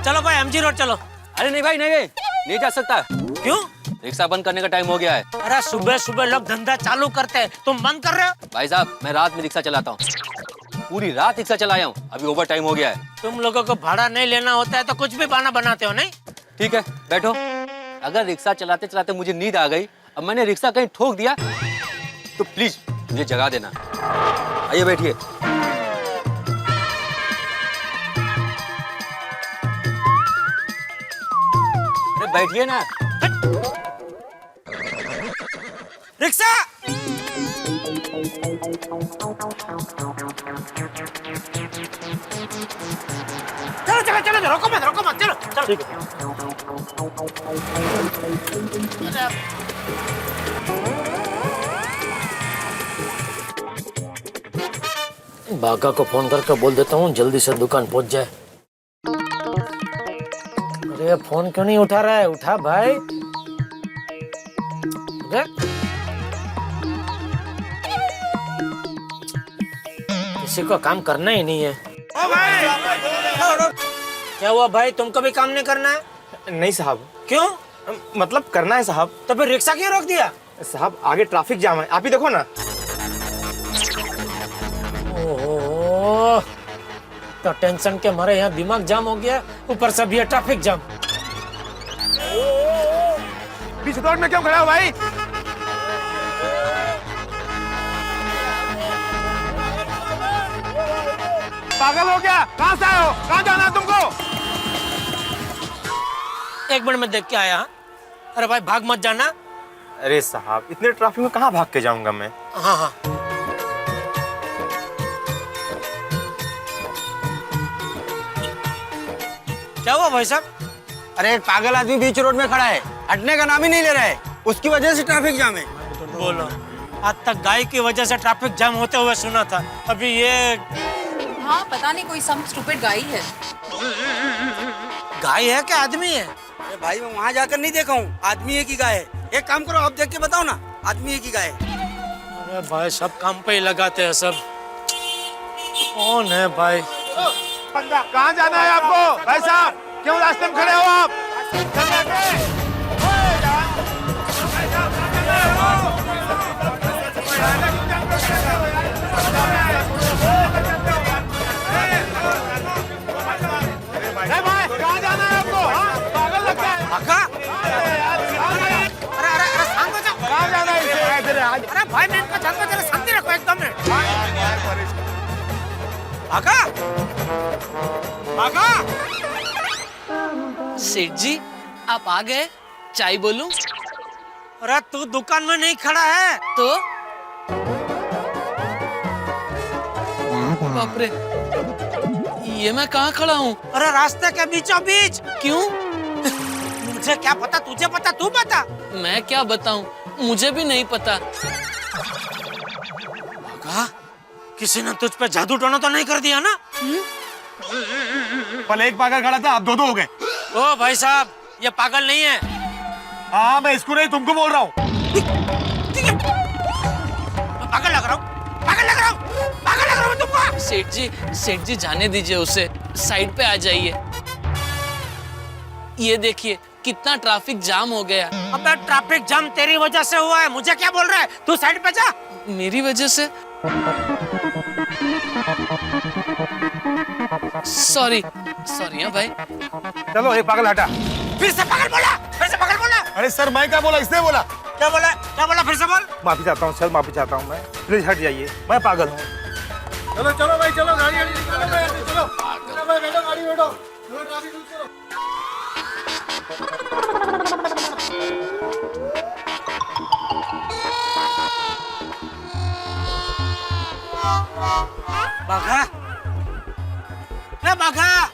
चलो भाई MG road चलो। अरे नहीं भाई नहीं जा सकता। क्यों? रिक्शा बंद करने का टाइम हो गया है। अरे सुबह सुबह लोग धंधा चालू करते हैं, तुम बंद कर रहे हो? भाई साहब मैं रात में रिक्शा चलाता हूँ, पूरी रात रिक्शा चलाया हूँ, अभी ओवर टाइम हो गया है। तुम लोगों को भाड़ा नहीं लेना होता है तो कुछ भी बहाना बनाते हो नहीं? ठीक है बैठो। अगर रिक्शा चलाते चलाते मुझे नींद आ गई, अब मैंने रिक्शा कहीं ठोक दिया तो प्लीज मुझे जगा देना। आइए बैठिए। अरे बैठिए ना। रिक्शा! चलो चलो चलो रोको मत चलो चलो। ठीक है। बागा को फोन करके बोल देता हूँ जल्दी से दुकान पहुंच जाए। अरे फोन क्यों नहीं उठा रहा है? उठा भाई। किसी को काम करना ही नहीं है। ओ भाई! क्या हुआ भाई, तुमको भी काम नहीं करना है? नहीं साहब। क्यों? मतलब करना है साहब। तो फिर रिक्शा क्यों रोक दिया? साहब आगे ट्रैफिक जाम है, आप ही देखो ना। ओह, तो टेंशन के मारे यहाँ दिमाग जाम हो गया, ऊपर से भी ट्रैफिक जाम। पीछे रोड में क्यों खड़ा हो भाई? पागल हो गया? कहाँ से आए हो? कहाँ जाना है तुमको? एक मिनट में देख के आया। अरे भाई भाग मत जाना। अरे साहब इतने ट्रैफिक में कहाँ भाग के जाऊंगा मैं? हाँ हाँ। क्या हुआ भाई साहब? अरे एक पागल आदमी बीच रोड में खड़ा है, हटने का नाम ही नहीं ले रहा है, उसकी वजह से ट्रैफिक जाम है। बोलो, आज तक गाय की वजह से ट्रैफिक जाम होते हुए सुना था, अभी ये हाँ पता नहीं कोई सम स्टूपिड गाय है। गाय है क्या आदमी है? अरे भाई मैं वहाँ जाकर नहीं देखा हूँ, आदमी है कि गाय है। एक काम करो आप देख के बताओ ना, आदमी है कि गाय है। अरे भाई सब काम पे ही लगाते हैं सब। कौन है भाई? कहाँ जाना है आपको भाई साहब? क्यों रास्ते में खड़े हो आप? कहाँ जाना है आपको? पागल लगता है। अरे शांत हो जाओ। कहाँ जाना है इसे? अरे भाई मैं इनका जान को जरा शांति रखो एकदम में। भागा! सेठ जी आप आ गए, चाय बोलूं? अरे तू दुकान में नहीं खड़ा है तो बाप रे, ये मैं कहाँ खड़ा हूँ? अरे रास्ते के बीचों बीच। क्यों? मुझे क्या पता, तुझे पता, तू बता। मैं क्या बताऊं, मुझे भी नहीं पता। भागा, किसी ने तुझ पे जादू टोना तो नहीं कर दिया ना? पहले एक पागल खड़ा था, अब दो हो गए। ओ भाई साहब ये पागल नहीं है। हाँ मैं इसको नहीं तुमको बोल रहा हूँ। पागल लग रहा हूँ तुमको। सेठ जी जाने दीजिए उसे, साइड पे आ जाइए। ये देखिए कितना ट्रैफिक जाम हो गया। अबे ट्रैफिक जाम तेरी वजह से हुआ है, मुझे क्या बोल रहा है? तू साइड पे जा। मेरी वजह से? सॉरी हाँ भाई। चलो एक पागल हटा। फिर से पागल बोला। अरे सर मैं क्या बोला, इसने बोला। क्या बोला फिर से बोल। माफी चाहता हूँ सर, माफी चाहता हूँ मैं, प्लीज हट जाइए, मैं पागल हूँ। चलो भाई चलो, गाड़ी चलो भाई, बैठो गाड़ी बैठो। बाघा, ए बाघा,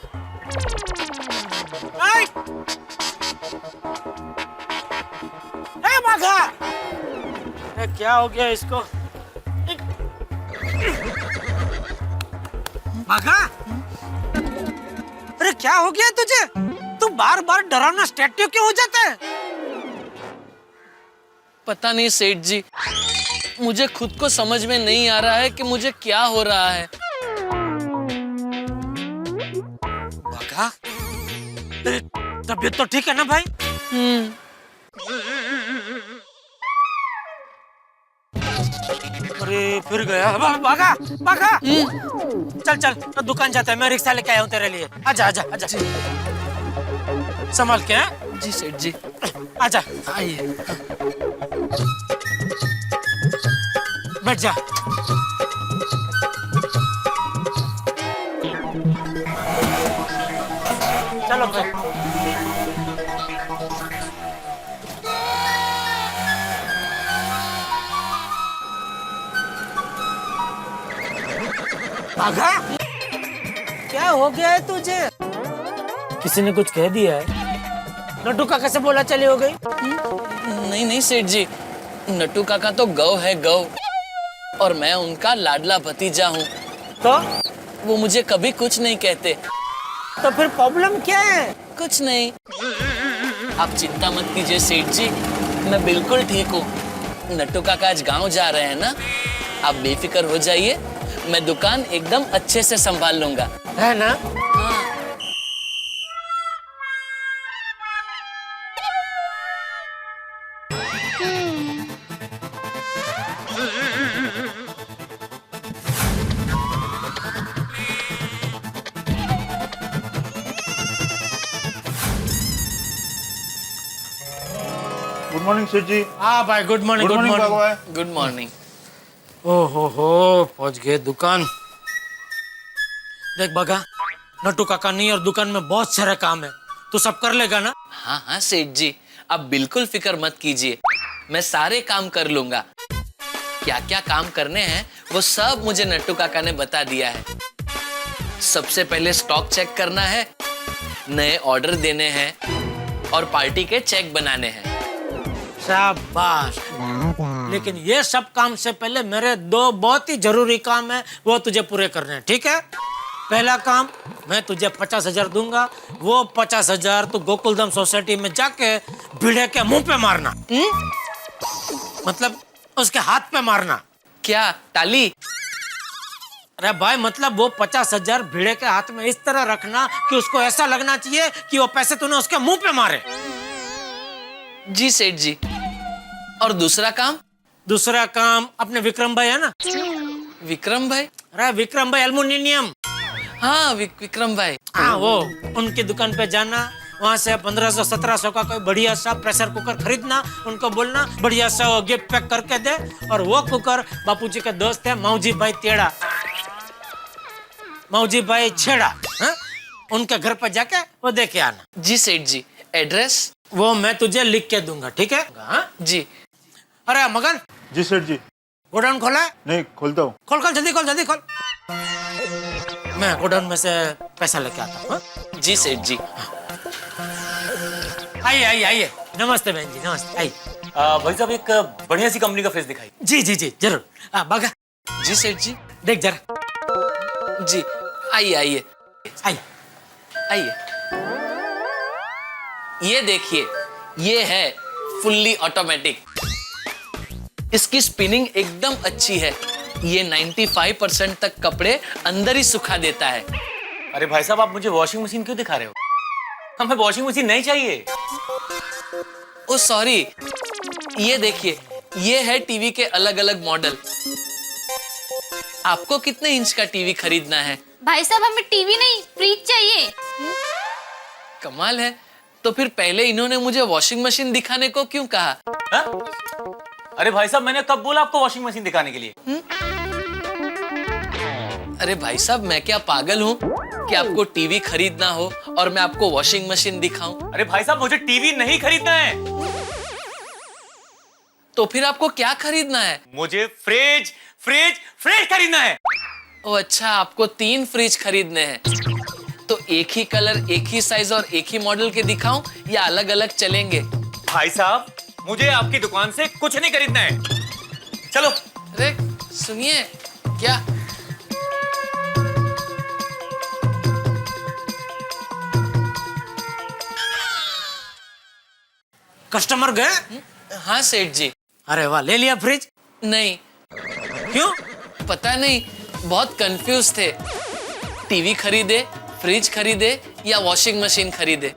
ए बाघा, अरे क्या हो गया इसको? बाघा, अरे क्या हो गया तुझे? तू बार बार डरावना स्टैट्यू क्यों हो जाता है? पता नहीं सेठ जी, मुझे खुद को समझ में नहीं आ रहा है कि मुझे क्या हो रहा है। बाघा, तेरी तबीयत तो ठीक है ना भाई? अरे फिर गया। बाघा बाघा, चल चल तो दुकान जाते हैं, मैं रिक्शा लेके आया हूँ तेरे लिए। आजा आजा आजा, संभाल के। हैं जी सेठ जी। आजा, आइए। बैठ जा। चलो भाई। बाघा, क्या हो गया है तुझे? किसी ने कुछ कह दिया है? नट्टू काका से बोला चली हो गई? नहीं नहीं सेठ जी, नट्टू काका तो गौ है गौ, और मैं उनका लाडला भतीजा हूँ। तो वो मुझे कभी कुछ नहीं कहते। तो फिर प्रॉब्लम क्या है? कुछ नहीं, आप चिंता मत कीजिए सेठ जी, मैं बिल्कुल ठीक हूँ। नट्टू काका आज गांव जा रहे हैं ना, आप बेफिक्र हो जाइए, मैं दुकान एकदम अच्छे से संभाल लूंगा। है ना? गुड मॉर्निंग सेठ जी। हाँ भाई, गुड मॉर्निंग। गुड मॉर्निंग बाबा भाई। Good morning. ओहो हो, पहुंच गए दुकान। देख बागा, नट्टू काका नहीं और दुकान में बहुत सारे काम है, तू सब कर लेगा ना? हाँ हाँ सेठ जी, आप बिल्कुल फिक्र मत कीजिए, मैं सारे काम कर लूंगा। क्या क्या काम करने हैं वो सब मुझे नट्टू काका ने बता दिया है। सबसे पहले स्टॉक चेक करना है, नए ऑर्डर देने हैं और पार्टी के चेक बनाने हैं। शाबाश। लेकिन ये सब काम से पहले मेरे दो बहुत ही जरूरी काम है, वो तुझे पूरे करने हैं, ठीक है? पहला काम, मैं तुझे 50,000 दूंगा, वो 50,000 तू गोकुलधाम सोसाइटी में जाके भिड़े के मुंह पे मारना। मतलब उसके हाथ पे मारना। क्या ताली? अरे भाई, मतलब वो 50,000 भिड़े के हाथ में इस तरह रखना कि उसको ऐसा लगना चाहिए कि वो पैसे तूने उसके मुंह पे मारे। जी सेठ जी। और दूसरा काम? दूसरा काम, अपने विक्रम भाई है ना? विक्रम भाई? अरे विक्रम भाई एल्युमिनियम। हाँ विक्रम भाई। हाँ, वो उनकी दुकान पे जाना, वहाँ से 1500-1700 का कोई बढ़िया सा प्रेशर कुकर खरीदना, उनको बोलना बढ़िया सा वो गिफ्ट पैक करके दे, और वो कुकर बापूजी के दोस्त है माऊजी भाई तेड़ा, माऊजी भाई छेड़ा, हाँ? उनके घर पर जाके वो दे के आना। जी सेठ जी। एड्रेस? वो मैं तुझे लिख के दूंगा, ठीक है? हाँ? जी। अरे मगन। जी सेठ जी। गोडाउन खोला है? नहीं, खोलता हूँ। खोल खोल, जल्दी खोल, जल्दी खोल। मैं गोडाउन में से पैसा लेके आता हूँ। हाँ? जी सेठ जी। आइए आइए आइए, नमस्ते बहन जी, नमस्ते। आइए। भाई साहब, एक बढ़िया सी कंपनी का फ्रिज दिखाई। जी जी जी, जरूर। बागा, जी सेठ जी। देख जरा। जी, आइए आइए आइए। आइए। ये देखिए, ये है फुल्ली ऑटोमेटिक। इसकी स्पिनिंग एकदम अच्छी है, ये 95% तक कपड़े अंदर ही सुखा देता है। अरे भाई साहब, आप मुझे वॉशिंग मशीन क्यों दिखा रहे हो? हमें वॉशिंग मशीन नहीं चाहिए। ओ सॉरी, ये देखिए, ये है टीवी के अलग अलग मॉडल। आपको कितने इंच का टीवी खरीदना है? भाई साहब, हमें टीवी नहीं, फ्रिज चाहिए। कमाल है, तो फिर पहले इन्होंने मुझे वॉशिंग मशीन दिखाने को क्यों कहा? हा? अरे भाई साहब, मैंने कब बोला आपको वॉशिंग मशीन दिखाने के लिए? अरे भाई साहब, मैं क्या पागल हूँ कि आपको टीवी खरीदना हो और मैं आपको वॉशिंग मशीन दिखाऊं? अरे भाई साहब, मुझे टीवी नहीं खरीदना है। तो फिर आपको क्या खरीदना है? मुझे फ्रिज फ्रिज फ्रिज खरीदना है। ओ अच्छा, आपको 3 फ्रिज खरीदने हैं। तो एक ही कलर, एक ही साइज और एक ही मॉडल के दिखाऊं या अलग अलग चलेंगे? भाई साहब, मुझे आपकी दुकान से कुछ नहीं खरीदना है, चलो। अरे सुनिए, क्या? कस्टमर गए? हाँ सेठ जी। अरे वाह, ले लिया फ्रिज? नहीं, क्यों? पता नहीं, बहुत कंफ्यूज थे। टीवी खरीदे, फ्रिज खरीदे या वॉशिंग मशीन खरीदे।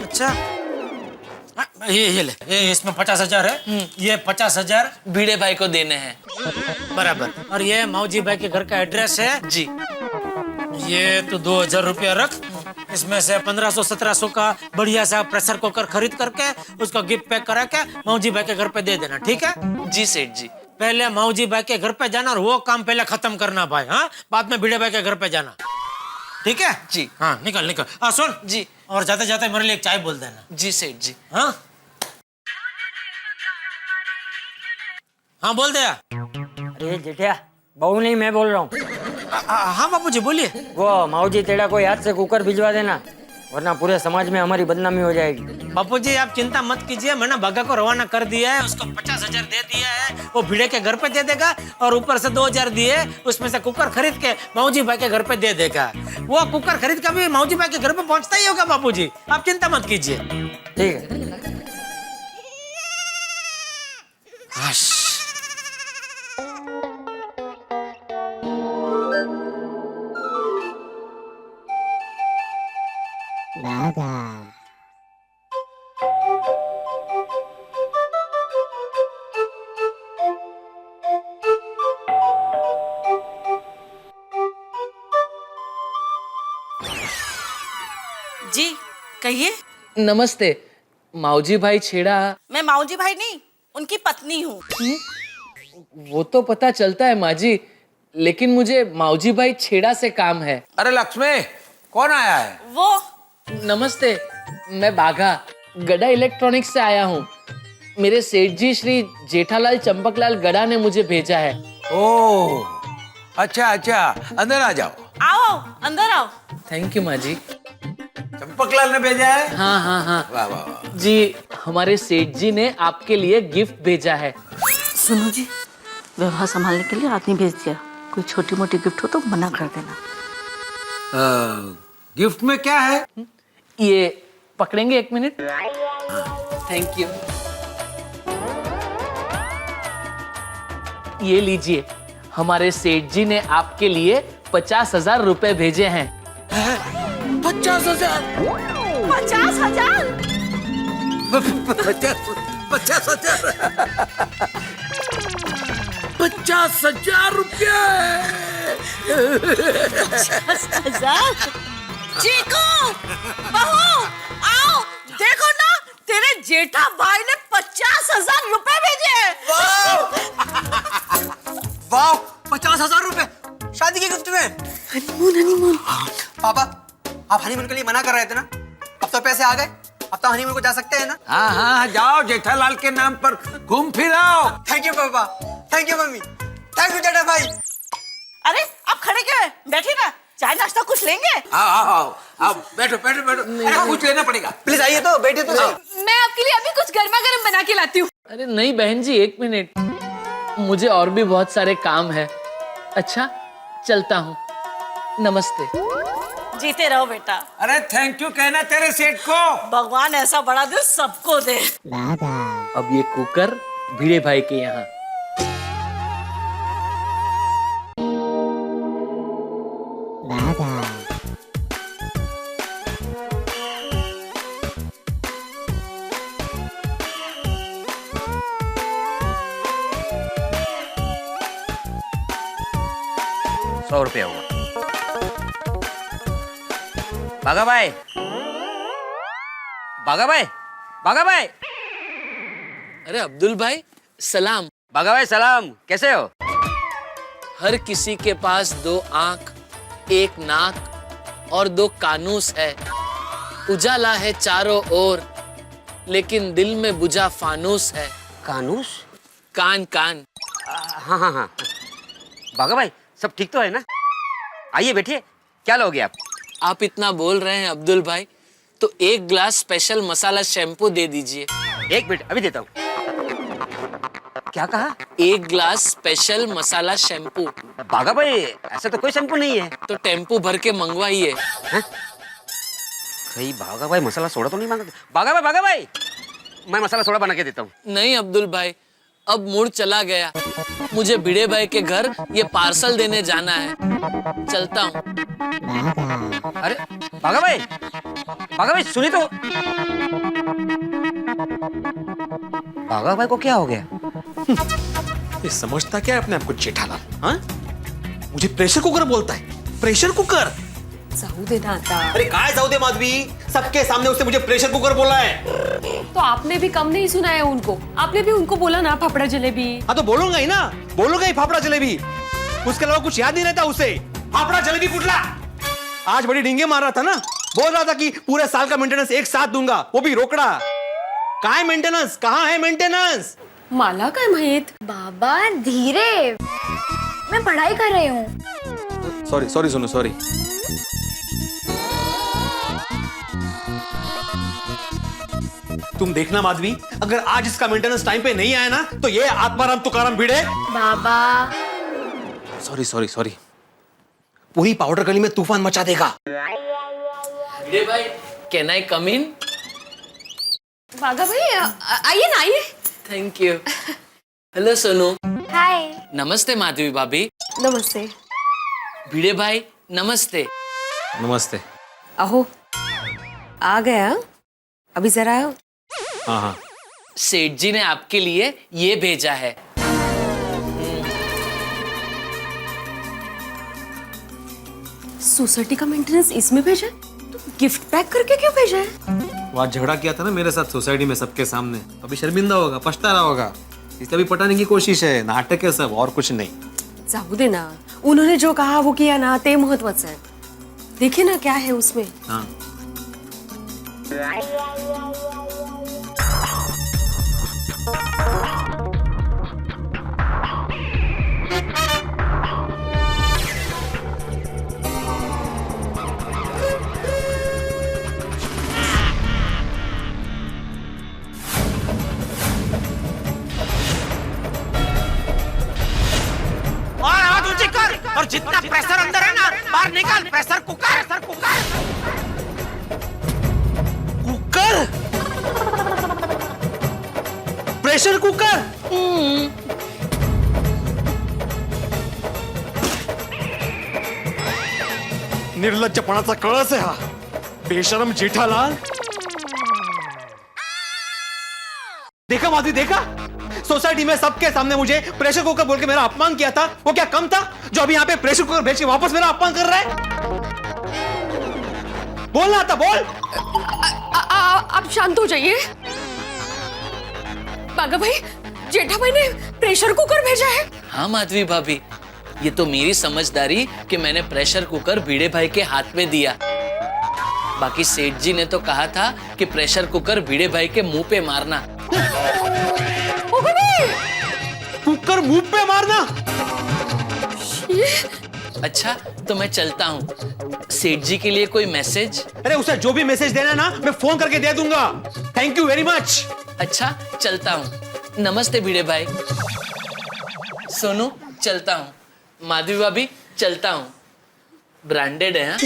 अच्छा, ये ले, ये इसमें 50,000 है, ये 50,000 भिड़े भाई को देने हैं। बराबर। और ये माऊजी भाई के घर का एड्रेस है जी। ये तो 2,000 रुपया रख, इसमें से 1500-1700 का बढ़िया सा प्रेशर कुकर खरीद करके उसको गिफ्ट पैक करा के माऊजी भाई के घर पे दे देना, ठीक है? जी सेठ जी। पहले माऊजी भाई के घर पे जाना और वो काम पहले खत्म करना भाई, हाँ? बाद में भिड़े भाई के घर पे जाना, ठीक है? जी। हाँ, निकल निकल। सुन जी। और जाते जाते मेरे लिए एक चाय बोल देना। जी सेठ जी। हाँ हाँ, बोल दिया। अरे जेठिया, बहू नहीं मैं बोल रहा हूँ। हाँ बापूजी बोलिए। वो माऊजी तेरा कोई हाथ से कुकर भिजवा देना, वरना पूरे समाज में हमारी बदनामी हो जाएगी। बापूजी आप चिंता मत कीजिए, मैंने बागा को रवाना कर दिया है, उसको 50,000 दे दिया है, वो भिड़े के घर पे दे देगा और ऊपर से 2,000 दिए, उसमें से कुकर खरीद के माऊजी भाई के घर पे दे देगा। वो कुकर खरीद के भी माऊजी भाई के घर पे पहुंचता ही होगा बापूजी, आप चिंता मत कीजिए। ठीक है। जी कहिए। नमस्ते। माऊजी भाई छेड़ा। मैं माऊजी भाई नहीं, उनकी पत्नी हूँ। वो तो पता चलता है माँ जी, लेकिन मुझे माऊजी भाई छेड़ा से काम है। अरे लक्ष्मी, कौन आया है? वो नमस्ते, मैं बाघा गड़ा इलेक्ट्रॉनिक्स से आया हूँ। मेरे सेठ जी श्री जेठालाल चंपकलाल गड़ा ने मुझे भेजा है। ओह, अच्छा अच्छा, अंदर आ जाओ। आओ अंदर आओ। थैंक यू माँ जी। चंपकलाल ने भेजा है? हाँ हाँ हाँ वाह वाह वाह। जी, हमारे सेठ जी ने आपके लिए गिफ्ट भेजा है। सुनो जी, व्यवहार संभालने के लिए आदमी भेज दिया, कोई छोटी मोटी गिफ्ट हो तो मना कर देना। गिफ्ट में क्या है? ये पकड़ेंगे 1 मिनट? Thank you. ये लीजिए, हमारे सेठ जी ने आपके लिए 50,000 रुपए भेजे हैं। 50,000? 50,000? 50,000 रुपये? 50,000? चीकू, बहू, आओ, देखो ना, तेरे जेठा भाई ने 50,000 रुपए भेजे हैं। वाह, 50,000 रुपए शादी के गिफ्ट में। Honeymoon honeymoon. पापा, आप हनीमून के लिए मना कर रहे थे ना, अब तो पैसे आ गए, अब तो हनीमून को जा सकते हैं ना। हाँ हाँ, जाओ, जेठालाल के नाम पर घूम फिर आओ। थैंक यू पापा, थैंक यू मम्मी, थैंक यू जेठा भाई। अरे आप खड़े क्यों हैं? बैठिए ना, चाय नाश्ता कुछ लेंगे? आओ आओ आओ, आओ, बैठो बैठो बैठो। अरे कुछ लेना पड़ेगा। प्लीज आइए तो, बैठिए तो सही। मैं आपके लिए अभी कुछ गर्मा गर्म बना के लाती हूँ। अरे नहीं बहन जी, 1 मिनट, मुझे और भी बहुत सारे काम है। अच्छा, चलता हूँ। नमस्ते। जीते रहो बेटा, अरे थैंक यू कहना तेरे सेठ को। भगवान ऐसा बड़ा दिल सबको दे। अब ये कुकर भिड़े भाई के यहाँ। ₹100 हुआ। बागा भाई, बागा भाई, बागा भाई। अरे अब्दुल भाई, सलाम। बागा भाई सलाम, कैसे हो? हर किसी के पास 2 आंख, 1 नाक और 2 कानूस है। उजाला है चारों ओर, लेकिन दिल में बुझा फानूस है। कानूस? कान कान। हाँ हाँ हाँ। बागा भाई, सब ठीक तो है ना? आइए बैठिए, क्या लोगे आप? आप इतना बोल रहे हैं अब्दुल भाई, तो 1 ग्लास स्पेशल मसाला शैम्पू दे दीजिए। 1 मिनट, अभी देता हूँ। क्या कहा? 1 ग्लास स्पेशल मसाला शैम्पू। बागा भाई, ऐसा तो कोई शैम्पू नहीं है। तो टेम्पू भर के मंगवाइए। कहीं बागा भाई मसाला सोडा तो नहीं मांगा? बागा भाई, मैं मसाला सोडा बना के देता हूँ। नहीं अब्दुल भाई, अब मूड चला गया। मुझे भिड़े भाई के घर ये पार्सल देने जाना है। चलता हूँ। अरे भागा भाई सुनी तो। भागा भाई को क्या हो गया? ये समझता क्या है अपने आप को जेठालाल? हाँ, मुझे प्रेशर कुकर बोलता है। Pressure cooker? जाऊ दे ना आता। अरे काय जाऊ दे माधवी, सबके सामने उसने मुझे प्रेशर कुकर बोला है। तो आपने भी कम नहीं सुना है उनको। आपने भी उनको बोला ना फाफड़ा जलेबी। हाँ तो बोलूंगा ही ना, बोलूंगा ही फाफड़ा जलेबी। उसके अलावा कुछ याद नहीं रहता उसे। फाफड़ा जलेबी कुटला। आज बड़ी डींगे मार रहा था ना, बोल रहा था कि पूरे साल का मेंटेनेंस एक साथ दूंगा, वो भी रोकड़ा। कहाँ है मेंटेनेंस? कहाँ है मेंटेनेंस? मला काय माहित। बाबा धीरे, मैं पढ़ाई कर रही हूँ। Sorry sorry Sonu, sorry. तुम देखना माधवी, अगर आज इसका मेंटेनेंस टाइम पे नहीं आया ना तो ये आत्माराम तुकाराम भिड़े। बाबा सॉरी सॉरी सॉरी, पूरी पाउडर गली में तूफान मचा देगा। भिड़े भाई, कैन आई कम इन? बागा भाई आइए ना, आइए। Thank you. हेलो सोनू। हाय। नमस्ते माधवी भाभी। नमस्ते। भिड़े भाई नमस्ते। नमस्ते। अहो आ गया अभी जरा। हाँ हाँ, सेठ जी ने आपके लिए ये भेजा है। सोसाइटी का मेंटेनेंस इसमें भेजा है? तो गिफ्ट पैक करके क्यों भेजा है? वो आज झगड़ा किया था ना मेरे साथ सोसाइटी में सबके सामने, अभी शर्मिंदा होगा, पछता रहा होगा, इसलिए अभी पटाने की कोशिश है। नाटक है सब, और कुछ नहीं। जाऊ दे ना, उन्होंने जो कहा वो किया ना, ते महत्वाचं है। देखिए ना क्या है उसमें। हाँ। आवाज ऊंची कर और जितना प्रेशर अंदर है ना बाहर निकाल। Pressure cooker, pressure cooker, cooker, pressure cooker. निर्लज्जपणाचा कळस आहे हा, बेशरम जेठालाल। देखा माधवी, देखा, सोसाइटी में सबके सामने मुझे प्रेशर कुकर बोल के मेरा अपमान किया था। वो क्या कम था जो अभी यहाँ पे प्रेशर कुकर भेज के वापस मेरा अपमान कर रहा है? बोलना था, बोल। आप शांत हो जाइए। बागा भाई, जेठा भाई ने प्रेशर कुकर भेजा है। हाँ माधवी भाभी, ये तो मेरी समझदारी कि मैंने प्रेशर कुकर भिड़े भाई के हाथ में दिया। बाकी सेठ जी ने तो कहा था कि प्रेशर कुकर भिड़े भाई के मुंह पे मारना। कुकर मुंह पे मारना? अच्छा तो मैं चलता हूँ। सेठ जी के लिए कोई मैसेज? अरे उसे जो भी मैसेज देना ना मैं फोन करके दे दूंगा। Thank you very much. अच्छा चलता हूँ। नमस्ते भिड़े भाई। सोनू चलता हूँ। माधवी भाभी चलता हूँ। ब्रांडेड है। हाँ?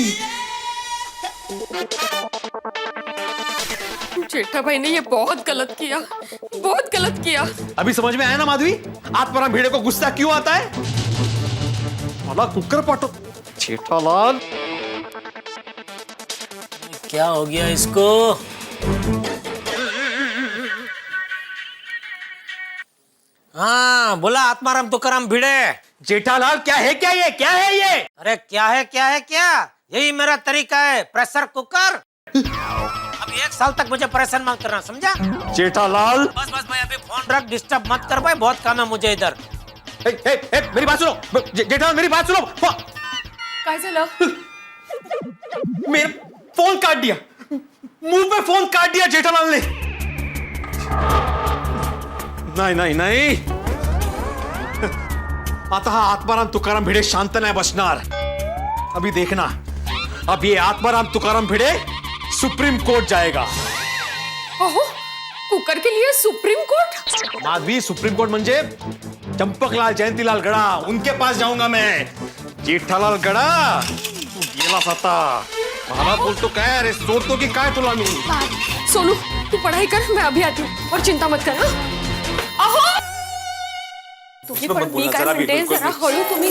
जेठा भाई ने ये बहुत गलत किया, बहुत गलत किया। अभी समझ में आया ना माधवी, आत्माराम भिड़े को गुस्सा क्यों आता है? मला कुकर पाठो। जेठालाल, क्या हो गया इसको? हाँ बोला आत्माराम तुकाराम भिड़े। जेठालाल क्या है, क्या ये, क्या है ये? अरे क्या है, क्या है, क्या? यही मेरा तरीका है, प्रेशर कुकर। अब 1 साल तक मुझे परेशान मत करना, समझा? जेठालाल, बस बस भाई, अभी फोन रख, डिस्टर्ब मत कर भाई, बहुत काम है मुझे इधर। मेरी बात सुनो। जेठालाल मेरी बात सुनो। काय झालं? मेरा फोन काट दिया, मुंह पे फोन काट दिया जेठालाल ने। नहीं नहीं नहीं, आता हा आत्माराम तुकाराम भिड़े शांत नाही बसणार। अभी देखना, अब ये आत्माराम तुकाराम भिड़े सुप्रीम कोर्ट जाएगा। ओहो, कुकर के लिए supreme court? Madhavi, supreme court म्हणजे चंपकलाल जयंतीलाल गड़ा, उनके पास जाऊंगा मैं। जेठालाल गड़ा तू गेलास आता। मला बोलतो काय, अरे सोडतो की काय तुला मी? सोनू तू पढ़ाई कर, मैं अभी आती हूँ और चिंता मत कर। हाँ? अहो तुम्ही पण मी काय म्हणते जरा हळू तुम्ही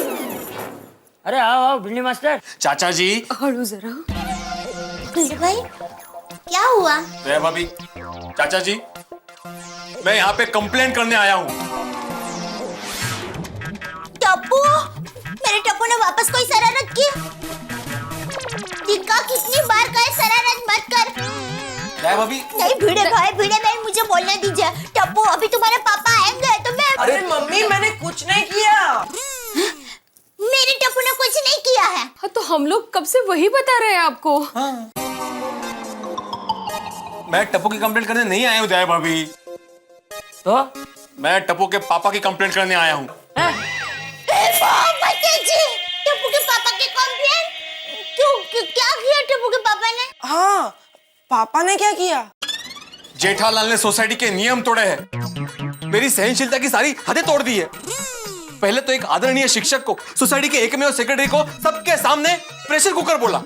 अरे आओ आओ भिंडी मास्टर चाचा जी, हळू जरा भाई क्या हुआ? जया भाभी, चाचा जी, मैं यहाँ पे कंप्लेंट करने आया हूँ। टप्पू, मेरे टप्पू ने वापस कोई शरारत की? दिक्का कितनी बार कहे शरारत मत कर। जया भाभी, नहीं भिड़े भाई मुझे बोलने दीजिए। टप्पू अभी तुम्हारे पापा आएंगे तो मैं अरे मम्मी मैंने कुछ नहीं किया। मेरे टप्पू ने कुछ नहीं किया है। हाँ तो हम लोग कब से वही बता रहे हैं आपको। मैं टप्पू की कंप्लेंट करने नहीं आया हूँ जया भाभी, तो मैं टप्पू के पापा की कंप्लेंट करने आया हूँ। टप्पू के पापा की कंप्लेंट? क्यों क्या किया टप्पू के पापा ने? हाँ पापा ने क्या किया? जेठालाल ने सोसाइटी के नियम तोड़े हैं, मेरी सहनशीलता की सारी हदें तोड़ दी है। पहले तो एक आदरणीय शिक्षक को, सोसाइटी के एकमेव सेक्रेटरी को सबके सामने प्रेशर कुकर बोला,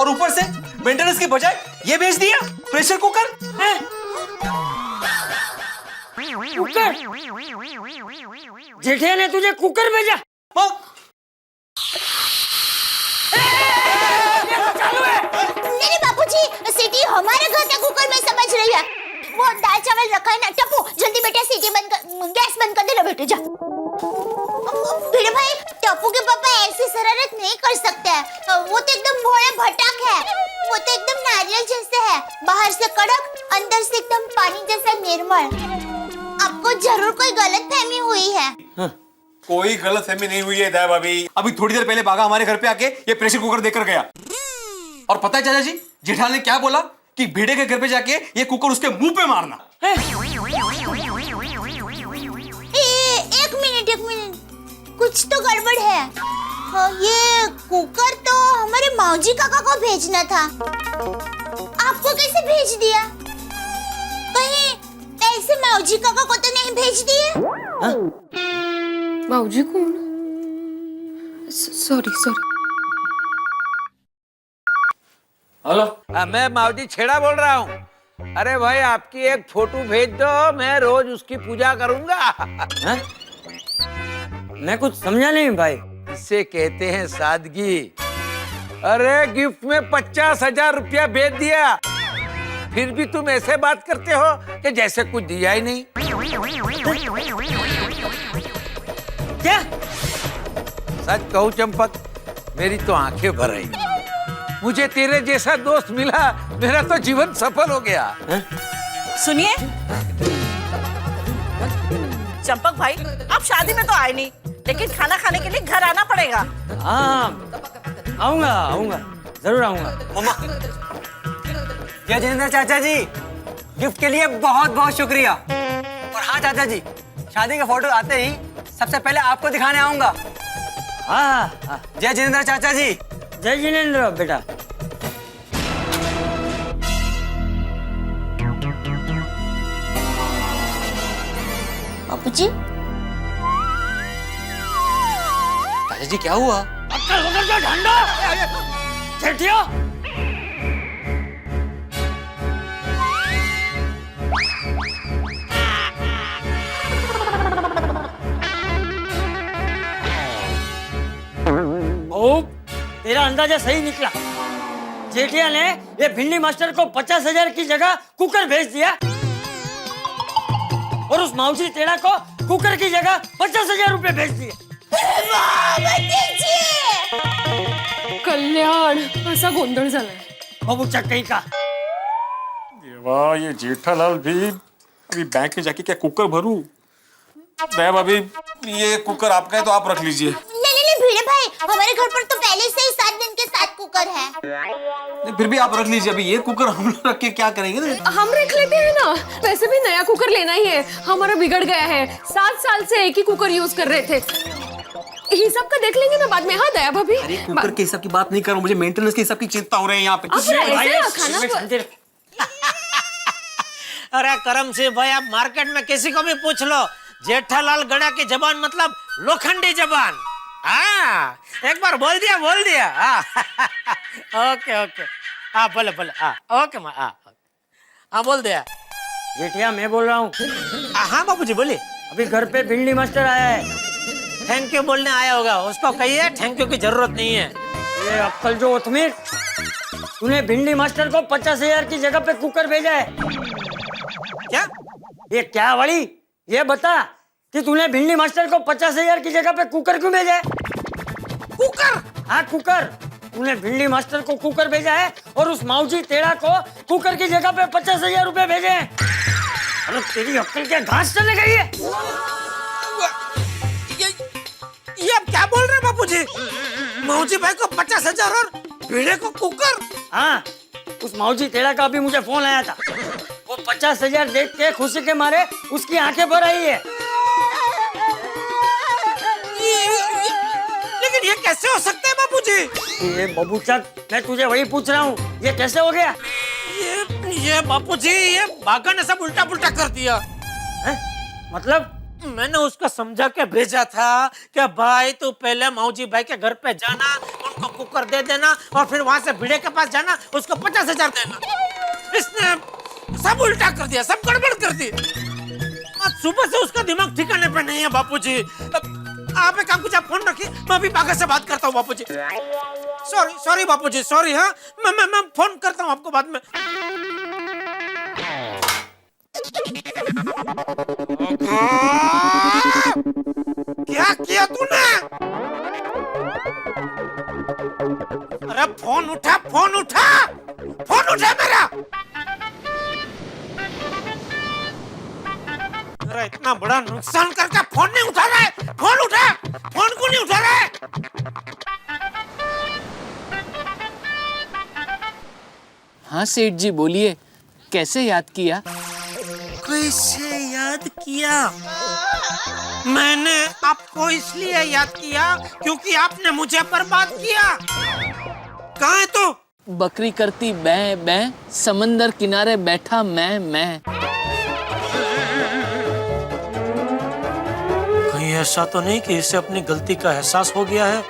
और ऊपर से मेंटेनेंस की बजाय ये भेज दिया प्रेशर कुकर। कुकर जेठिया ने तुझे कुकर भेजा? नहीं बाबूजी, सीटी हमारे घर के कुकर में समझ रही है। वो दाल चावल रखा है ना। टप्पू जल्दी बेटा सीटी बंद कर, गैस बंद कर दे ना बेटे, जा। भिड़े भाई, टप्पू के पापा ऐसी शरारत नहीं कर सकते हैं। वो तो एकदम भोले भटक है। वो तो एकदम नारियल जैसे है, बाहर से कड़क, अंदर से एकदम पानी जैसा निर्मल। आपको जरूर कोई गलतफहमी हुई है। कोई गलतफहमी नहीं हुई है दया भाभी। अभी थोड़ी देर पहले बागा हमारे घर पे आके ये प्रेशर कुकर देकर गया, और पता है चाचा जी, जेठालाल ने क्या बोला कि भिड़े के घर पे जाके ये कुकर उसके मुंह पे मारना। एक मिनट, कुछ तो गड़बड़ है। ये कुकर तो हमारे मौजी काका को भेजना था, आपको कैसे भेज दिया? कहीं ऐसे मौजी काका को तो नहीं भेज दिए? माऊजी कौन? सॉरी। हेलो मैं मावजी छेड़ा बोल रहा हूँ। अरे भाई आपकी एक फोटो भेज दो, मैं रोज उसकी पूजा करूंगा। हैं? मैं कुछ समझा नहीं भाई। इसे कहते हैं सादगी। अरे गिफ्ट में 50,000 रुपया भेज दिया, फिर भी तुम ऐसे बात करते हो कि जैसे कुछ दिया ही नहीं। क्या? सच कहूँ चंपक, मेरी तो आंखें भर आई। मुझे तेरे जैसा दोस्त मिला, मेरा तो जीवन सफल हो गया। सुनिए चंपक भाई, आप शादी में तो आए नहीं, लेकिन खाना खाने के लिए घर आना पड़ेगा। हाँ आऊंगा, जरूर आऊंगा। मम्मा, जय जिनेंद्र चाचा जी, गिफ्ट के लिए बहुत बहुत शुक्रिया। और हाँ चाचा जी, शादी का फोटो आते ही सबसे पहले आपको दिखाने आऊंगा। हाँ। जय जिनेंद्र चाचा जी। जय जिनेंद्र बेटा। बाबूजी, चाचा जी क्या हुआ? अक्कल वगैरह जो ढंडो जेठिया। तेरा अंदाजा सही निकला। जेठिया ने ये भिंडी मास्टर को 50,000 की जगह कुकर भेज दिया, और उस मावशी टेढ़ा को कुकर की जगह 50,000 रुपए भेज दिए। कल्याण असा गोंधळ झालाय। बाबू चक कहीं का। वाह, ये जेठालाल भी अभी बैंक में जाके क्या कुकर भरूं? दया भाभी, ये कुकर आपका है तो आप रख लीजिए। नहीं भिड़े भाई, हमारे घर पर तो पहले से ही 7 दिन के 7 कुकर है। नहीं, फिर भी आप रख लीजिए। अभी ये कुकर हम लोग रख के क्या करेंगे? हम रख लेते हैं ना, वैसे भी नया कुकर लेना ही है, हमारा बिगड़ गया है। 7 साल से एक ही कुकर यूज कर रहे थे। हिसाब का देख लेंगे ना बाद में। हाँ दया भाभी, अरे कुकर के हिसाब की बात नहीं करो, मुझे मेंटेनेंस के हिसाब की चिंता हो रही है यहाँ पे। अरे करम सिंह भाई, आप मार्केट में किसी को भी पूछ लो, जेठालाल गड़ा की जबान मतलब लोखंडी जबान। हाँ, एक बार बोल दिया। ओके हाँ बोले हाँ ओके हाँ बोल दिया। जेठिया मैं बोल रहा हूँ। हाँ बाबूजी बोलिए। अभी घर पे भिंडी मास्टर आया है। थैंक यू बोलने आया होगा, उसको कहिए थैंक यू की जरूरत नहीं है। ये अक्कल जो उतमीर, तूने भिंडी मास्टर को 50,000 की जगह पे कुकर भेजा है। क्या? ये क्या वाली, ये बता कि तूने भिंडी मास्टर को 50,000 की जगह पे कुकर क्यों भेजा है? कुकर? हाँ कुकर। तूने भिंडी मास्टर को कुकर भेजा है और उस माऊजी टेढ़ा को कुकर की जगह पे 50,000 रुपए भेजे हैं। अरे तेरी अक्ल क्या घास चले गई है? ये आप क्या बोल रहे हैं बापूजी? मौजी भाई को 50,000 और भिड़े को कुकर? हाँ, उस माऊजी टेढ़ा का अभी मुझे फोन आया था। वो 50,000 देख के खुशी के मारे उसकी आंखें भर आई है। लेकिन ये कैसे हो सकता है बापूजी? ये बबूचक, मैं तुझे वही पूछ रहा हूँ, ये कैसे हो गया? ये बापूजी, ये बागा ने सब उल्टा पुल्टा कर दिया है? मतलब? मैंने उसको समझा के भेजा था कि भाई तू पहले मौजी भाई के घर पे जाना, उनको कुकर दे देना और फिर वहां से भिड़े के पास जाना, उसको 50,000 देना। इसने सब उल्टा कर दिया, सब गड़बड़ कर दी। आज सुबह से उसका दिमाग ठिकाने पे नहीं है बापूजी। आप एक काम कीजिए, आप फोन रखिए, मैं अभी बागा से बात करता हूँ बापूजी। सॉरी बापूजी, सॉरी। हाँ, मैं फोन करता हूँ आपको बाद में। क्या किया तूने? अरे फोन उठा, फोन उठा, फोन उठा मेरा। अरे इतना बड़ा नुकसान करके फोन नहीं उठा रहा है। फोन उठा, फोन क्यों नहीं उठा रहा है? हाँ सेठ जी बोलिए, कैसे याद किया? कैसे याद किया? मैंने आपको इसलिए याद किया क्योंकि आपने मुझे बर्बाद किया। कहाँ है तू? बकरी करती बै बै, समंदर किनारे बैठा मैं। कहीं ऐसा तो नहीं कि इसे अपनी गलती का एहसास हो गया है,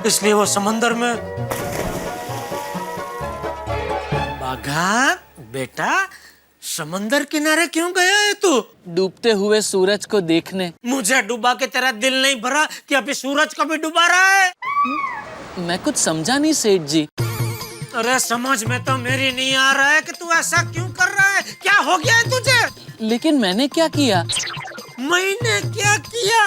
इसलिए वो समंदर में। बाघा बेटा, समंदर किनारे क्यों गया है तू? डूबते हुए सूरज को देखने। मुझे डुबा के तेरा दिल नहीं भरा कि अभी सूरज को भी डुबा रहा है? मैं कुछ समझा नहीं सेठ जी। अरे समझ में तो मेरी नहीं आ रहा है कि तू ऐसा क्यों कर रहा है। क्या हो गया है तुझे? लेकिन मैंने क्या किया? मैंने क्या किया?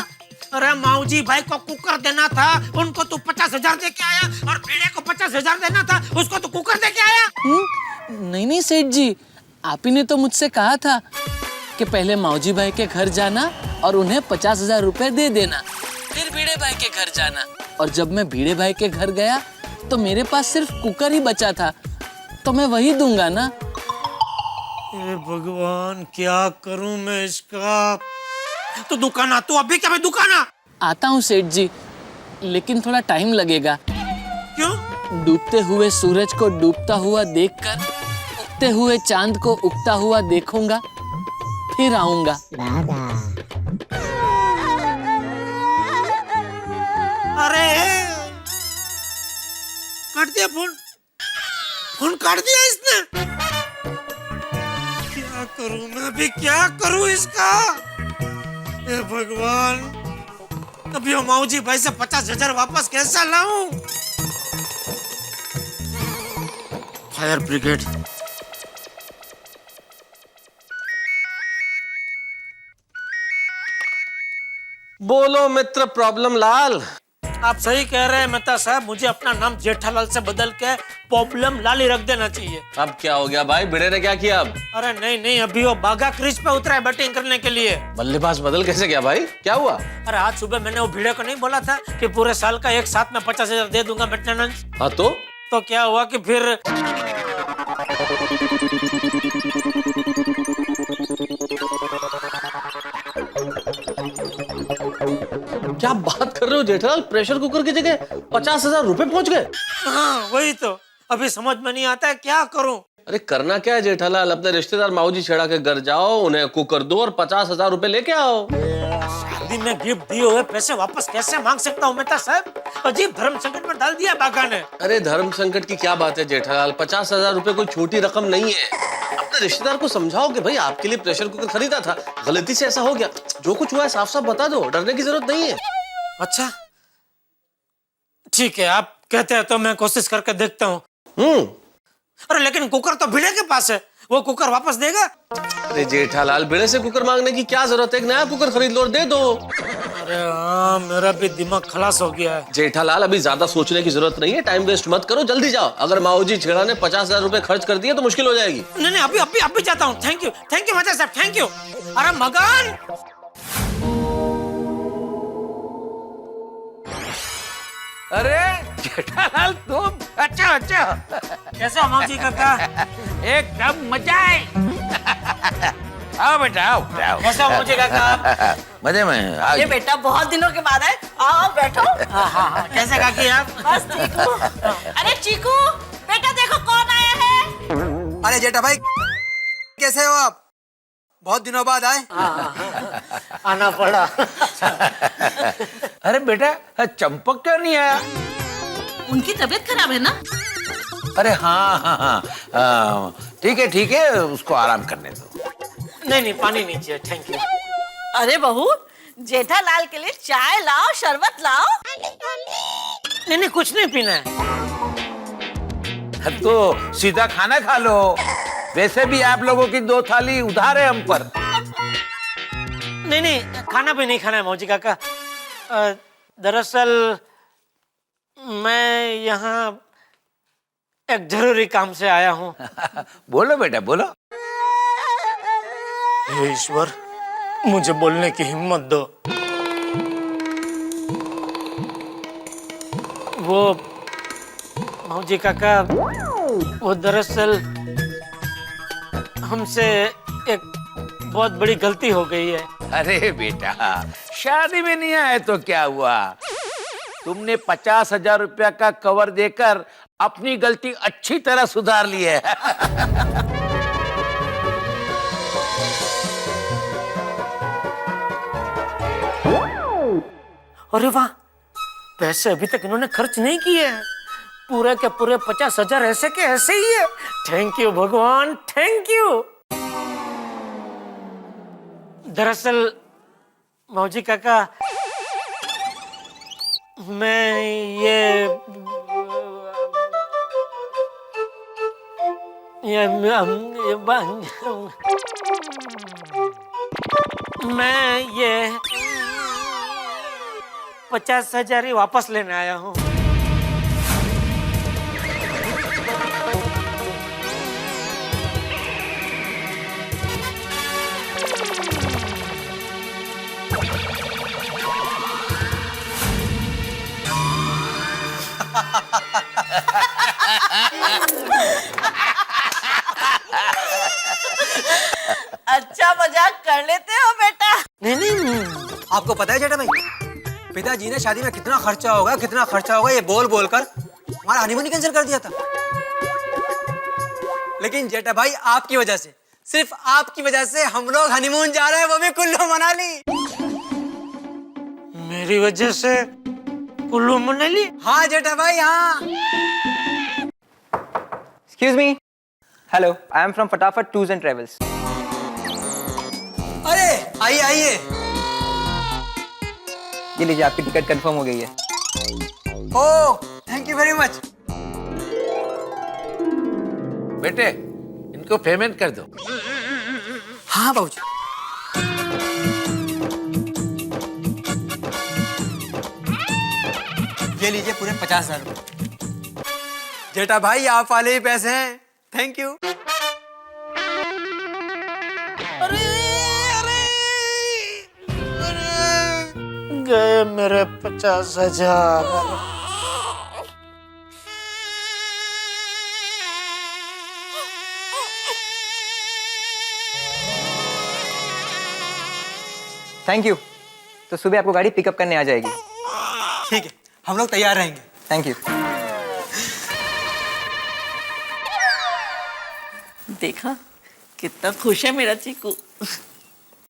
अरे माऊजी भाई को कुकर देना था, उनको तू 50,000 दे के आया, और भिड़े को 50,000 देना था, उसको तू कुकर दे के आया। नहीं सेठ जी, आप ही ने तो मुझसे कहा था कि पहले माऊजी भाई के घर जाना और उन्हें 50,000 रुपए दे देना, फिर भिड़े भाई के घर जाना। और जब मैं भिड़े भाई के घर गया तो मेरे पास सिर्फ कुकर ही बचा था, तो मैं वही दूंगा ना। हे भगवान, क्या करूं मैं इसका? तो दुकान आ, तू अभी क्या? मैं दुकान आ। आता हूँ सेठ जी, लेकिन थोड़ा टाइम लगेगा। क्यों? डूबते हुए सूरज को डूबता हुआ देखकर उगते हुए चांद को उगता हुआ देखूंगा, फिर आऊंगा। अरे काट दिया फोन, फोन काट दिया इसने। क्या करूं मैं अभी, क्या करूं इसका? हे भगवान, अभी वो माऊजी भाई से 50,000 वापस कैसा लाऊं? Fire brigade. बोलो मित्र प्रॉब्लम लाल। आप सही कह रहे हैं मेहता साहब, मुझे अपना नाम जेठालाल से बदल के प्रॉब्लम लाल ही रख देना चाहिए। अब क्या हो गया भाई, भिड़े ने क्या किया अब? अरे नहीं, अभी वो बागा क्रीज पे उतरा है बैटिंग करने के लिए। बल्लेबाज बदल कैसे गया भाई, क्या हुआ? अरे आज सुबह मैंने वो भिड़े को नहीं बोला था कि पूरे साल का एक साथ में 50,000 दे दूंगा मेंटेनेंस। हाँ तो क्या हुआ कि फिर क्या बात कर रहे हो जेठालाल, प्रेशर कुकर की जगह 50,000 रुपए पहुंच गए? हाँ वही तो, अभी समझ में नहीं आता है क्या करूं। अरे करना क्या है जेठालाल, अपने रिश्तेदार माऊजी छेड़ा के घर जाओ, उन्हें कुकर दो और 50,000 रुपए लेके आओ। शादी में गिफ्ट दिए हुए पैसे वापस कैसे मांग सकता हूँ मेहता साहब? अजीब धर्म संकट में डाल दिया बागा ने। अरे धर्म संकट की क्या बात है जेठालाल, 50,000 रुपए कोई छोटी रकम नहीं है। अपने अपने रिश्तेदार को समझाओ कि भाई आपके लिए प्रेशर कुकर खरीदा था, गलती से ऐसा हो गया। जो कुछ हुआ है साफ साफ बता दो, डरने की जरूरत नहीं है। अच्छा ठीक है, आप कहते हैं तो मैं कोशिश करके देखता हूँ। अरे लेकिन कुकर तो भिड़े के पास है, वो कुकर वापस देगा? अरे जेठालाल, भिड़े से कुकर मांगने की क्या जरूरत है? एक नया कुकर खरीद लो और दे दो। अरे हाँ, मेरा भी दिमाग खलास हो गया है। जेठालाल, अभी ज्यादा सोचने की जरूरत नहीं है, टाइम वेस्ट मत करो, जल्दी जाओ। अगर माओजी छेड़ा ने 50,000 रुपए खर्च कर दिए तो मुश्किल हो जाएगी। नहीं नहीं, अभी जाता हूँ। थैंक यू मजा साहब, थैंक यू। अरे मगन, अरे जेठालाल तुम, अच्छा कैसे हो मौजी काका? एकदम मजा है। आओ बेटा, आओ। कैसे हो मौजी काका? मजे में आओ। ये बेटा बहुत दिनों के बाद है, आओ बैठो। हाँ, कैसे काकी आप? बस ठीक हूँ। अरे चीकू बेटा देखो कौन आया है। अरे जेठा भाई, कैसे हो आप? बहुत दिनों बाद आए। आना पड़ा। अरे बेटा, चंपक क्यों नहीं आया? उनकी तबीयत खराब है ना? अरे हाँ, ठीक है, उसको आराम करने दो। नहीं पानी नहीं चाहिए, थैंक यू। अरे बहू, जेठालाल के लिए चाय लाओ, शरबत लाओ। नहीं कुछ नहीं पीना है। तो सीधा खाना खा लो। वैसे भी आप लोगों की 2 थाली उधार है हम पर। नहीं खाना भी नहीं खाना है मौजी काका। दरअसल मैं यहाँ एक जरूरी काम से आया हूँ। बोलो बेटा, बोलो। हे ईश्वर, मुझे बोलने की हिम्मत दो। वो मौजी काका, वो दरअसल हमसे एक बहुत बड़ी गलती हो गई है। अरे बेटा, शादी में नहीं आए तो क्या हुआ? तुमने 50,000 रुपया का कवर देकर अपनी गलती अच्छी तरह सुधार ली है। अरे वाह, पैसे अभी तक इन्होंने खर्च नहीं किए हैं। पूरे के पूरे 50,000 ऐसे के ऐसे ही है। थैंक यू भगवान, थैंक यू। दरअसल मौजी काका, मैं ये 50,000 ही वापस लेने आया हूँ। अच्छा मजाक कर लेते हो बेटा। नहीं आपको पता है जेठा भाई, पिताजी ने शादी में कितना खर्चा होगा ये बोल बोल कर हमारा हनीमून ही कैंसिल कर दिया था। लेकिन जेठा भाई, आपकी वजह से, सिर्फ आपकी वजह से हम लोग हनीमून जा रहे हैं, वो भी कुल्लू मनाली। मेरी वजह से कुल्लू मनाली? हाँ जेठा भाई, हाँ। Excuse me. Hello, I am from फटाफट टूर्स एंड ट्रेवल्स। अरे आइए आइए। ये लीजिए, आपकी टिकट कंफर्म हो गई है। ओह, थैंक यू वेरी मच। बेटे, इनको पेमेंट कर दो। हाँ बाबूजी। ये लीजिए पूरे 50,000 रुपए। जेठा भाई, आप वाले ही पैसे हैं। Thank you. गए मेरे 50,000। Thank you. तो सुबह आपको गाड़ी पिकअप करने आ जाएगी। ठीक है, हम लोग तैयार रहेंगे। Thank you. देखा कितना खुश है मेरा चीकू।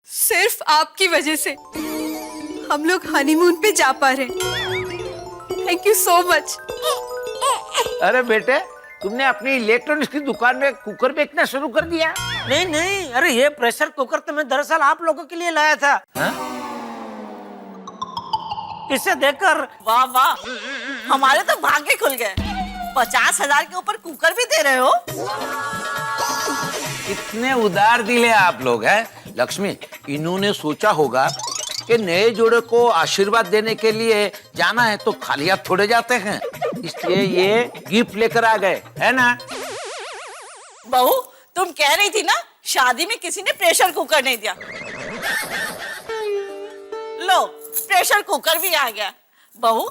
सिर्फ आपकी वजह से हम लोग हनीमून पे जा पा रहे हैं। Thank you so much. अरे बेटे, तुमने अपनी इलेक्ट्रॉनिक्स की दुकान में कुकर बेचना शुरू कर दिया? नहीं नहीं, अरे ये प्रेशर कुकर तो मैं दरअसल आप लोगों के लिए लाया था। इसे देखकर वाह वाह, हमारे तो भाग्य खुल गए। 50,000 के ऊपर कुकर भी दे रहे हो। इतने उदार दिल है आप लोग हैं। लक्ष्मी, इन्होंने सोचा होगा कि नए जोड़े को आशीर्वाद देने के लिए जाना है तो खाली हाथ थोड़े जाते हैं, इसलिए ये गिफ्ट लेकर आ गए, है ना? बहू, तुम कह रही थी ना शादी में किसी ने प्रेशर कुकर नहीं दिया। लो, प्रेशर कुकर भी आ गया। बहू,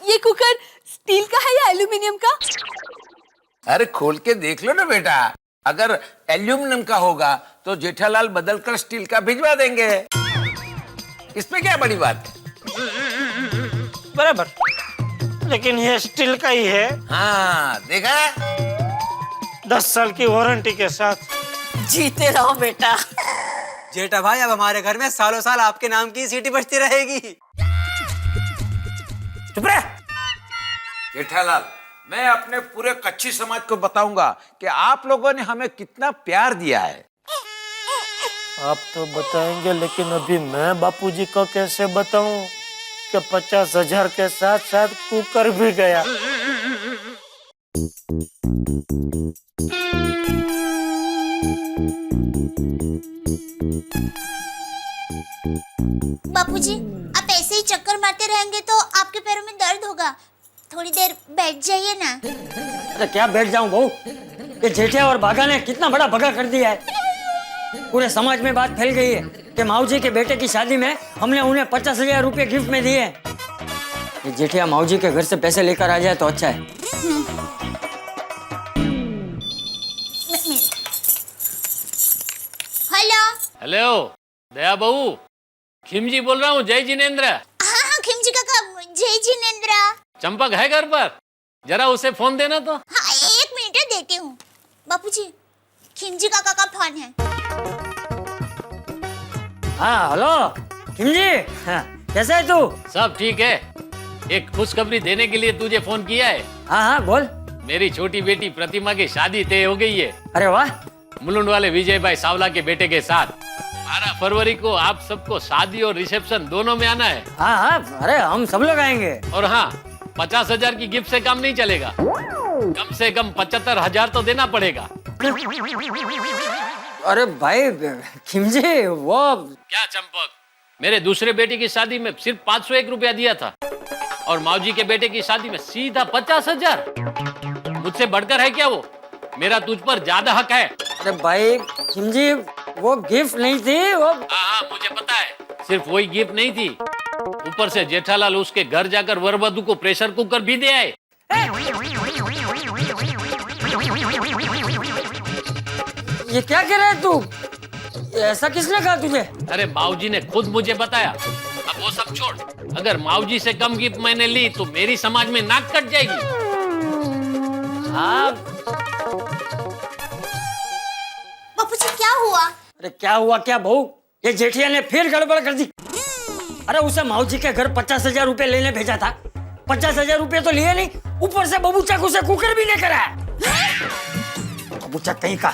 ये कुकर स्टील का है या एल्यूमिनियम का? अरे खोल के देख लो ना बेटा, अगर एल्यूमिनियम का होगा तो जेठालाल बदलकर स्टील का भिजवा देंगे। इसमें क्या बड़ी बात है? बराबर, लेकिन ये स्टील का ही है। हाँ, देखा? 10 साल की वारंटी के साथ। जीते रहो बेटा। जेठा भाई, अब हमारे घर में सालों साल आपके नाम की सीटी बजती रहेगी। चुप रह। जेठालाल, मैं अपने पूरे कच्ची समाज को बताऊंगा कि आप लोगों ने हमें कितना प्यार दिया है। आप तो बताएंगे, लेकिन अभी मैं बापूजी को कैसे बताऊं कि 50,000 के साथ साथ कुकर भी गया। बापूजी, आप ऐसे ही चक्कर मारते रहेंगे तो आपके पैरों में दर्द होगा। थोड़ी देर बैठ जाइए ना। अरे क्या बैठ जाऊं बहू, ये जेठिया और बागा ने कितना बड़ा भगा कर दिया है। पूरे समाज में बात फैल गई है कि माऊजी के बेटे की शादी में हमने उन्हें 50,000 रुपए गिफ्ट में दिए। ये जेठिया माऊजी के घर से पैसे लेकर आ जाए तो अच्छा है। हेलो हेलो, दया बहू, खिमजी बोल रहा हूँ। जय जिनेन्द्र। हाँ, खिमजी काका, जय जिनेन्द्र। चंपक है घर पर? जरा उसे फोन देना तो। हाँ, 1 मिनट देती हूँ। बापूजी, खिमजी काका का फोन है। हाँ हेलो खिमजी, हाँ, कैसा है तू? सब ठीक है। एक खुशखबरी देने के लिए तुझे फोन किया है। हाँ हाँ बोल। मेरी छोटी बेटी प्रतिमा की शादी तय हो गई है। अरे वाह। मुलुंड वाले विजय भाई सावला के बेटे के साथ। 12 फरवरी को आप सबको शादी और रिसेप्शन दोनों में आना है। हाँ हाँ, अरे हम सब लोग आएंगे। और हाँ, 50,000 की गिफ्ट से काम नहीं चलेगा, कम से कम 75,000 तो देना पड़ेगा। अरे भाई खिमजी, वो क्या चंपक, मेरे दूसरे बेटे की शादी में सिर्फ 501 रुपया दिया था और माऊजी के बेटे की शादी में सीधा 50,000। मुझसे बढ़कर है क्या वो? मेरा तुझ पर ज्यादा हक है। अरे भाई खिमजी, वो गिफ्ट नहीं थी वो। हाँ, मुझे पता है। सिर्फ वही गिफ्ट नहीं थी, ऊपर से जेठालाल उसके घर जाकर वरवधु को प्रेशर कुकर भी दे आए। ये क्या कह रहा है तू? ऐसा किसने कहा तुझे? अरे माऊजी ने खुद मुझे बताया। अब वो सब छोड़, अगर माऊजी से कम गिफ्ट मैंने ली तो मेरी समाज में नाक कट जाएगी। हाँ। बापूजी, क्या हुआ? अरे क्या हुआ क्या बहू, ये जेठिया ने फिर गड़बड़ कर दी। अरे उसे माऊजी के घर 50,000 रुपए लेने भेजा था। 50,000 रुपए तो लिए नहीं, ऊपर से बबूचा को उसे कुकर भी नहीं कराया। बबूचा कहीं का।